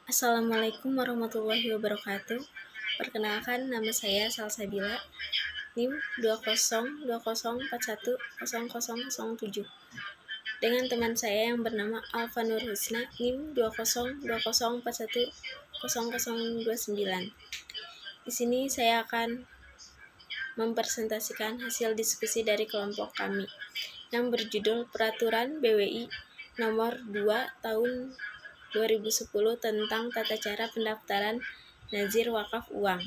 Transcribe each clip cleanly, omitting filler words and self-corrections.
Assalamualaikum warahmatullahi wabarakatuh. Perkenalkan, nama saya Salsabila, NIM 2020410007, dengan teman saya yang bernama Alfa Nur Husna, NIM 2020410029. Di sini saya akan mempresentasikan hasil diskusi dari kelompok kami yang berjudul Peraturan BWI Nomor 2 Tahun 2010 tentang tata cara pendaftaran nazir wakaf uang.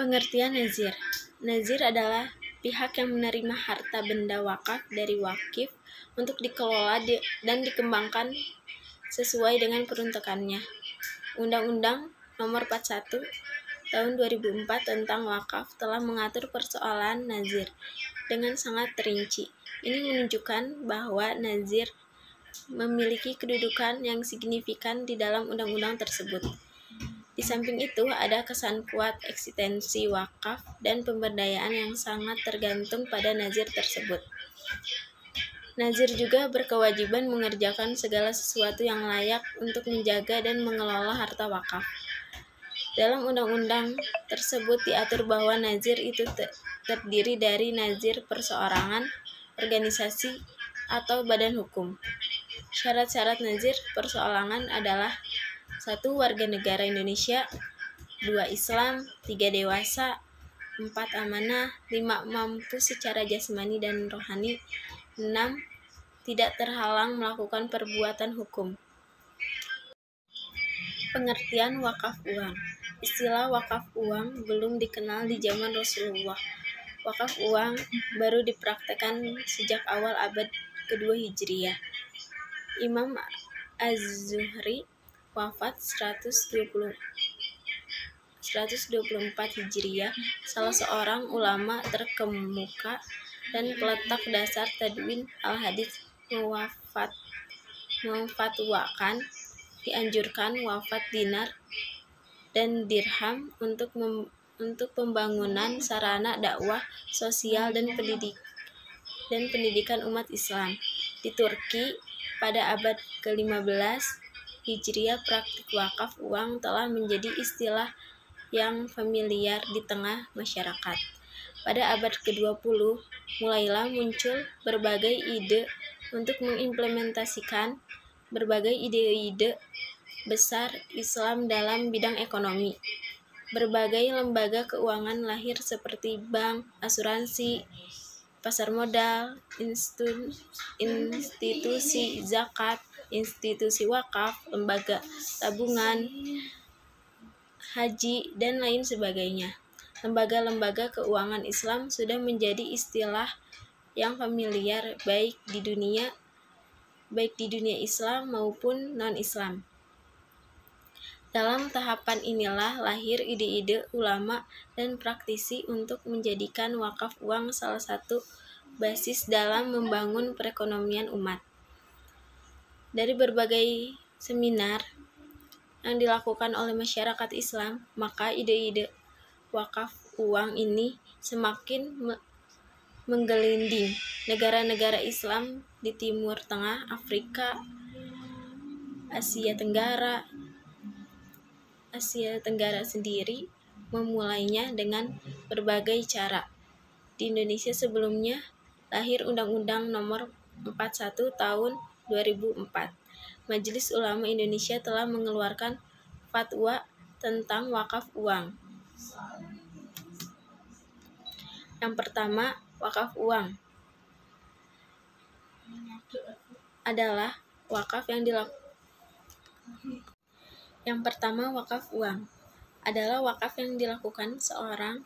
Pengertian nazir. Nazir adalah pihak yang menerima harta benda wakaf dari wakif untuk dikelola dan dikembangkan sesuai dengan peruntukannya. Undang-Undang Nomor 41 Tahun 2004 tentang wakaf telah mengatur persoalan nazir dengan sangat rinci. Ini menunjukkan bahwa nazir memiliki kedudukan yang signifikan di dalam undang-undang tersebut. Di samping itu, ada kesan kuat eksistensi wakaf dan pemberdayaan yang sangat tergantung pada nazir tersebut. Nazir juga berkewajiban mengerjakan segala sesuatu yang layak untuk menjaga dan mengelola harta wakaf. Dalam undang-undang tersebut diatur bahwa nazir itu terdiri dari nazir perseorangan, organisasi, atau badan hukum. Syarat-syarat nazir perseorangan adalah 1. Warga negara Indonesia, 2. Islam, 3. Dewasa, 4. Amanah, 5. Mampu secara jasmani dan rohani, 6. Tidak terhalang melakukan perbuatan hukum. Pengertian wakaf uang. Istilah wakaf uang belum dikenal di zaman Rasulullah. Wakaf uang baru dipraktekkan sejak awal abad kedua Hijriah. Imam Az-Zuhri wafat 124 Hijriah, salah seorang ulama terkemuka dan peletak dasar tadwin al-hadits, memfatwakan dianjurkan wafat dinar dan dirham untuk pembangunan sarana dakwah sosial dan pendidikan umat Islam. Di Turki pada abad ke-15 Hijriah, praktik wakaf uang telah menjadi istilah yang familiar di tengah masyarakat. Pada abad ke-20 mulailah muncul berbagai ide untuk mengimplementasikan berbagai ide-ide besar Islam dalam bidang ekonomi. Berbagai lembaga keuangan lahir seperti bank, asuransi, pasar modal, institusi zakat, institusi wakaf, lembaga tabungan, haji, dan lain sebagainya. Lembaga-lembaga keuangan Islam sudah menjadi istilah yang familiar baik di dunia Islam maupun non-Islam. Dalam tahapan inilah lahir ide-ide ulama dan praktisi untuk menjadikan wakaf uang salah satu basis dalam membangun perekonomian umat. Dari berbagai seminar yang dilakukan oleh masyarakat Islam, maka ide-ide wakaf uang ini semakin menggelinding. Negara-negara Islam di Timur Tengah, Afrika, Asia Tenggara sendiri memulainya dengan berbagai cara. Di Indonesia sebelumnya lahir Undang-Undang Nomor 41 Tahun 2004. Majelis Ulama Indonesia telah mengeluarkan fatwa tentang wakaf uang. Yang pertama, wakaf uang adalah wakaf yang dilakukan seorang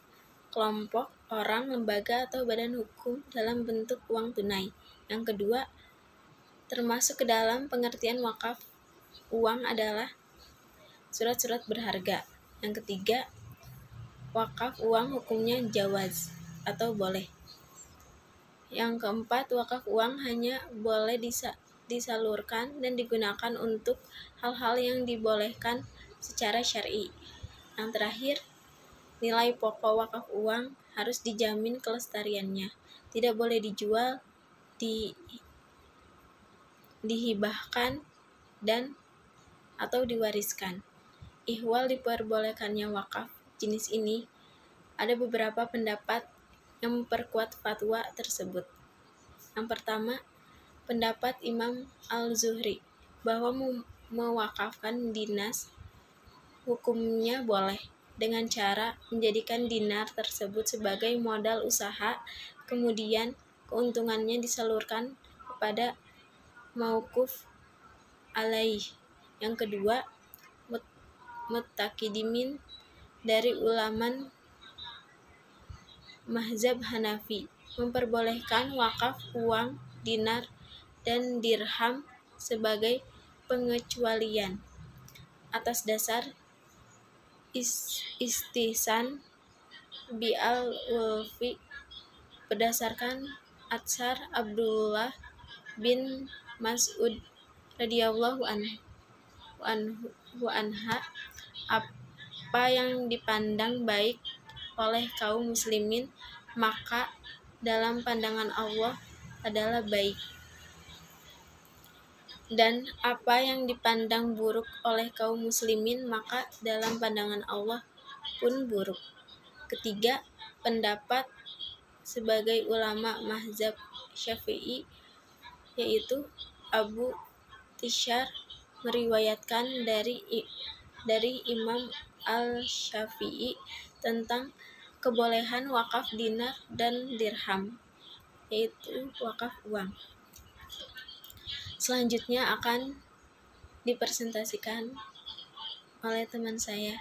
kelompok orang, lembaga, atau badan hukum dalam bentuk uang tunai. Yang kedua, termasuk ke dalam pengertian wakaf uang adalah surat-surat berharga. Yang ketiga, wakaf uang hukumnya jawaz atau boleh. Yang keempat, wakaf uang hanya boleh disalurkan dan digunakan untuk hal-hal yang dibolehkan secara syar'i. Yang terakhir, nilai pokok wakaf uang harus dijamin kelestariannya, tidak boleh dijual, dihibahkan, dan atau diwariskan. Ihwal diperbolehkannya wakaf jenis ini, ada beberapa pendapat yang memperkuat fatwa tersebut. Yang pertama, pendapat Imam Al-Zuhri bahwa mewakafkan dinas hukumnya boleh dengan cara menjadikan dinar tersebut sebagai modal usaha, kemudian keuntungannya disalurkan kepada mauquf alaih. Yang kedua, mutaqidimin dari ulama mazhab Hanafi memperbolehkan wakaf uang dinar dan dirham sebagai pengecualian atas dasar istihsan bi'al-ulfi berdasarkan atsar Abdullah bin Mas'ud radhiyallahu anha, apa yang dipandang baik oleh kaum muslimin maka dalam pandangan Allah adalah baik, dan apa yang dipandang buruk oleh kaum muslimin maka dalam pandangan Allah pun buruk. Ketiga, pendapat sebagai ulama mazhab Syafi'i yaitu Abu Tishar meriwayatkan dari Imam Al-Syafi'i tentang kebolehan wakaf dinar dan dirham, yaitu wakaf uang. Selanjutnya akan dipresentasikan oleh teman saya.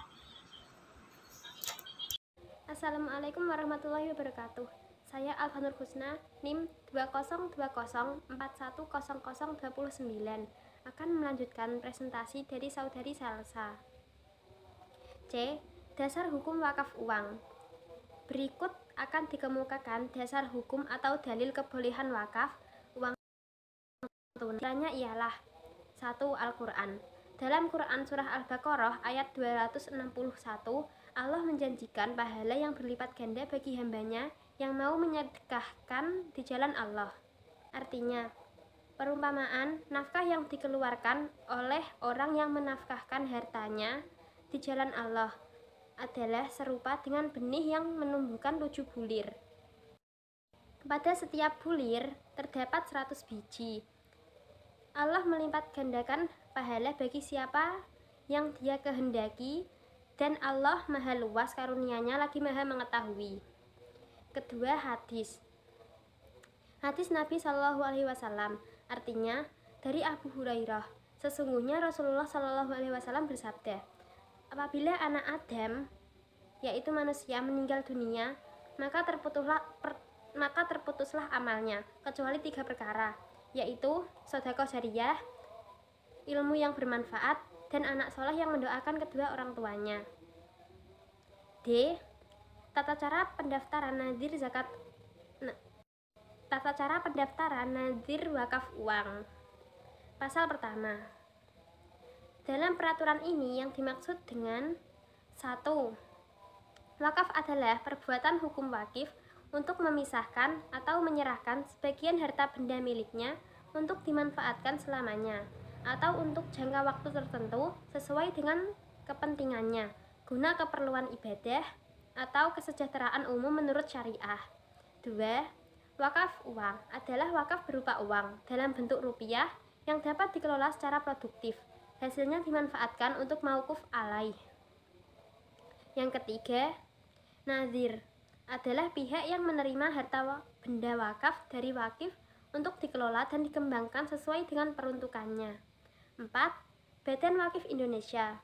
Assalamualaikum warahmatullahi wabarakatuh. Saya Alfanur Husna, NIM 2020410029, akan melanjutkan presentasi dari saudari Salsa. C. Dasar hukum wakaf uang. Berikut akan dikemukakan dasar hukum atau dalil kebolehan wakaf uang tunai. Ialah 1. Al-Quran. Dalam Quran Surah Al-Baqarah ayat 261, Allah menjanjikan pahala yang berlipat ganda bagi hambanya yang mau menyedekahkan di jalan Allah. Artinya, perumpamaan nafkah yang dikeluarkan oleh orang yang menafkahkan hartanya di jalan Allah adalah serupa dengan benih yang menumbuhkan 7 bulir. Pada setiap bulir terdapat 100 biji. Allah melipat gandakan pahala bagi siapa yang Dia kehendaki, dan Allah maha luas karunia-Nya lagi maha mengetahui. Kedua, hadis Nabi SAW, artinya dari Abu Hurairah, sesungguhnya Rasulullah SAW bersabda, apabila anak Adam, yaitu manusia, meninggal dunia, maka terputuslah amalnya, kecuali 3 perkara, yaitu sedekah jariyah, ilmu yang bermanfaat, dan anak soleh yang mendoakan kedua orang tuanya. D. Tata cara pendaftaran nazir wakaf uang. Pasal pertama. Dalam peraturan ini yang dimaksud dengan 1. Wakaf adalah perbuatan hukum wakif untuk memisahkan atau menyerahkan sebagian harta benda miliknya untuk dimanfaatkan selamanya atau untuk jangka waktu tertentu sesuai dengan kepentingannya guna keperluan ibadah atau kesejahteraan umum menurut syariah. 2. Wakaf uang adalah wakaf berupa uang dalam bentuk rupiah yang dapat dikelola secara produktif, hasilnya dimanfaatkan untuk mauquf alaih. Yang ketiga, nazir adalah pihak yang menerima harta benda wakaf dari wakif untuk dikelola dan dikembangkan sesuai dengan peruntukannya. 4. Badan Wakif Indonesia,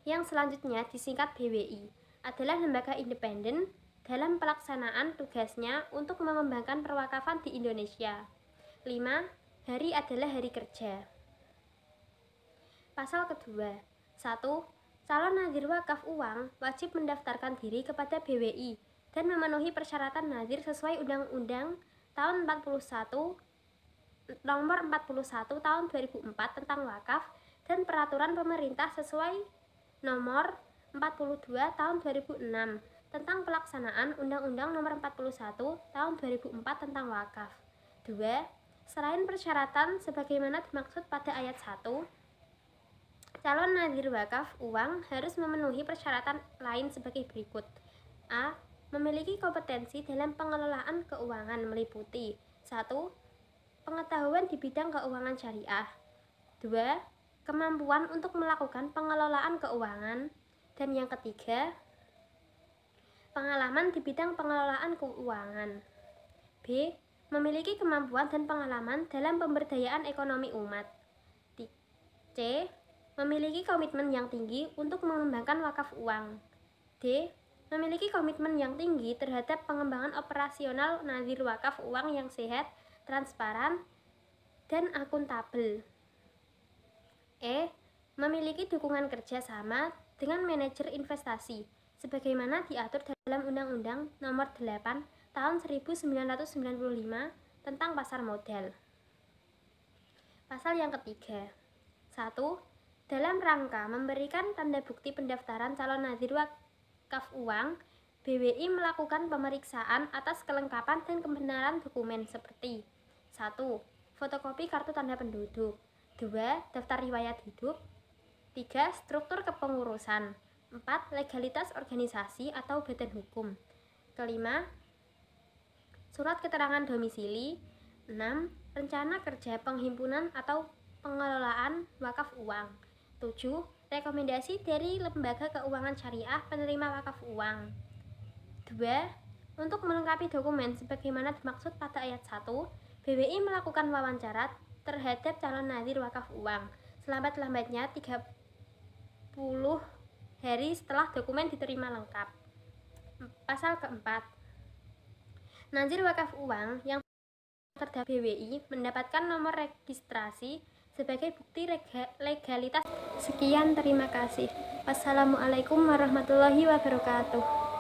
yang selanjutnya disingkat BWI, adalah lembaga independen dalam pelaksanaan tugasnya untuk mengembangkan perwakafan di Indonesia. 5. Hari adalah hari kerja. Pasal kedua. 1. Calon nazir wakaf uang wajib mendaftarkan diri kepada BWI dan memenuhi persyaratan nazir sesuai Undang-Undang tahun 41 Nomor 41 tahun 2004 tentang wakaf dan peraturan pemerintah sesuai Nomor 42 tahun 2006 tentang pelaksanaan Undang-Undang Nomor 41 tahun 2004 tentang wakaf. 2. Selain persyaratan sebagaimana dimaksud pada ayat 1, Calon nazir wakaf uang harus memenuhi persyaratan lain sebagai berikut. A. Memiliki kompetensi dalam pengelolaan keuangan meliputi 1. Pengetahuan di bidang keuangan syariah. 2. Kemampuan untuk melakukan pengelolaan keuangan. Dan yang ketiga, pengalaman di bidang pengelolaan keuangan. B. Memiliki kemampuan dan pengalaman dalam pemberdayaan ekonomi umat. C. Memiliki komitmen yang tinggi untuk mengembangkan wakaf uang. D. Memiliki komitmen yang tinggi terhadap pengembangan operasional nazir wakaf uang yang sehat, transparan, dan akuntabel. E. Memiliki dukungan kerjasama dengan manajer investasi, sebagaimana diatur dalam Undang-Undang Nomor 8 Tahun 1995 tentang pasar modal. Pasal yang ketiga. 1. Dalam rangka memberikan tanda bukti pendaftaran calon nazir wakaf uang, BWI melakukan pemeriksaan atas kelengkapan dan kebenaran dokumen seperti 1. Fotokopi kartu tanda penduduk. 2. Daftar riwayat hidup. 3. Struktur kepengurusan. 4. Legalitas organisasi atau badan hukum. Kelima, surat keterangan domisili. 6. Rencana kerja penghimpunan atau pengelolaan wakaf uang. 7. Rekomendasi dari lembaga keuangan syariah penerima wakaf uang. 2. Untuk melengkapi dokumen sebagaimana dimaksud pada ayat 1, BWI melakukan wawancara terhadap calon nazir wakaf uang selambat-lambatnya 30 hari setelah dokumen diterima lengkap. Pasal keempat. Nazir wakaf uang yang terdaftar BWI mendapatkan nomor registrasi sebagai bukti legalitas. Sekian, terima kasih. Wassalamualaikum warahmatullahi wabarakatuh.